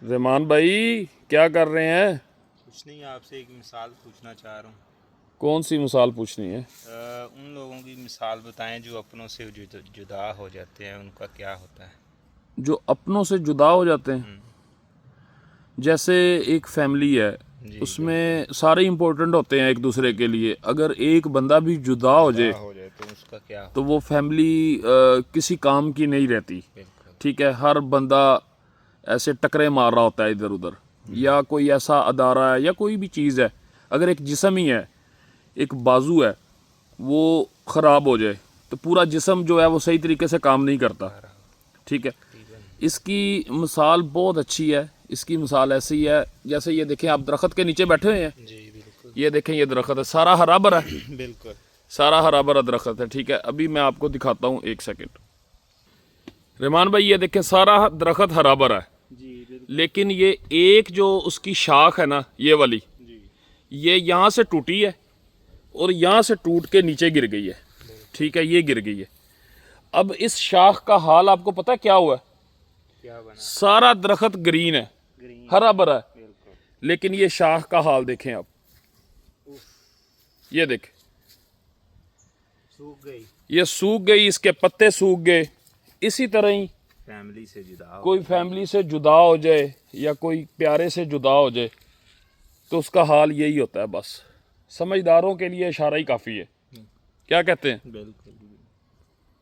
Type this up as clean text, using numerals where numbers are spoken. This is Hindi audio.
रहमान भाई क्या कर रहे हैं? कुछ नहीं, आपसे एक मिसाल पूछना चाह रहा हूँ। कौन सी मिसाल पूछनी है? उन लोगों की मिसाल बताएं जो अपनों से जुदा हो जाते हैं, उनका क्या होता है। जो अपनों से जुदा हो जाते हैं। हम्म, जैसे एक फैमिली है, जी बिल्कुल। उसमें सारे इम्पोर्टेंट होते हैं एक दूसरे के लिए। अगर एक बंदा भी जुदा हो जुदा जाए हो जाए तो उसका क्या तो होता वो है। फैमिली किसी काम की नहीं रहती। बिल्कुल। ठीक है, हर बंदा ऐसे टकरे मार रहा होता है इधर उधर, या कोई ऐसा अदारा है या कोई भी चीज़ है। अगर एक जिस्म ही है, एक बाजू है, वो ख़राब हो जाए तो पूरा जिस्म जो है वो सही तरीके से काम नहीं करता। बराबर। ठीक है, तकरीबन। इसकी मिसाल बहुत अच्छी है। इसकी मिसाल ऐसी है, जैसे ये देखें, आप दरख्त के नीचे बैठे हुए हैं। जी बिल्कुल। ये देखें, ये दरख्त है, सारा हरा भरा है। बिल्कुल। सारा हरा भरा दरख्त है। ठीक है, अभी मैं आपको दिखाता हूँ, एक सेकंड। रहमान भाई ये देखें, सारा दरख्त हरा भरा है, जी बिल्कुल। लेकिन ये एक जो उसकी शाख है ना, ये वाली, जी ये यहाँ से टूटी है और यहाँ से टूट के नीचे गिर गई है। बिल्कुल। ठीक है, ये गिर गई है। अब इस शाख का हाल आपको पता है क्या हुआ है? क्या बना। सारा दरख्त ग्रीन है, ग्रीन। हरा भरा है, बिल्कुल। लेकिन ये शाख का हाल देखें आप। उफ, ये देखें, सूख गई। ये सूख गई, इसके पत्ते सूख गए। इसी तरह ही फैमिली से जुदा हो कोई गई। फैमिली से जुदा हो जाए या कोई प्यारे से जुदा हो जाए तो उसका हाल यही होता है। बस समझदारों के लिए इशारा ही काफ़ी है। क्या कहते हैं? बिल्कुल।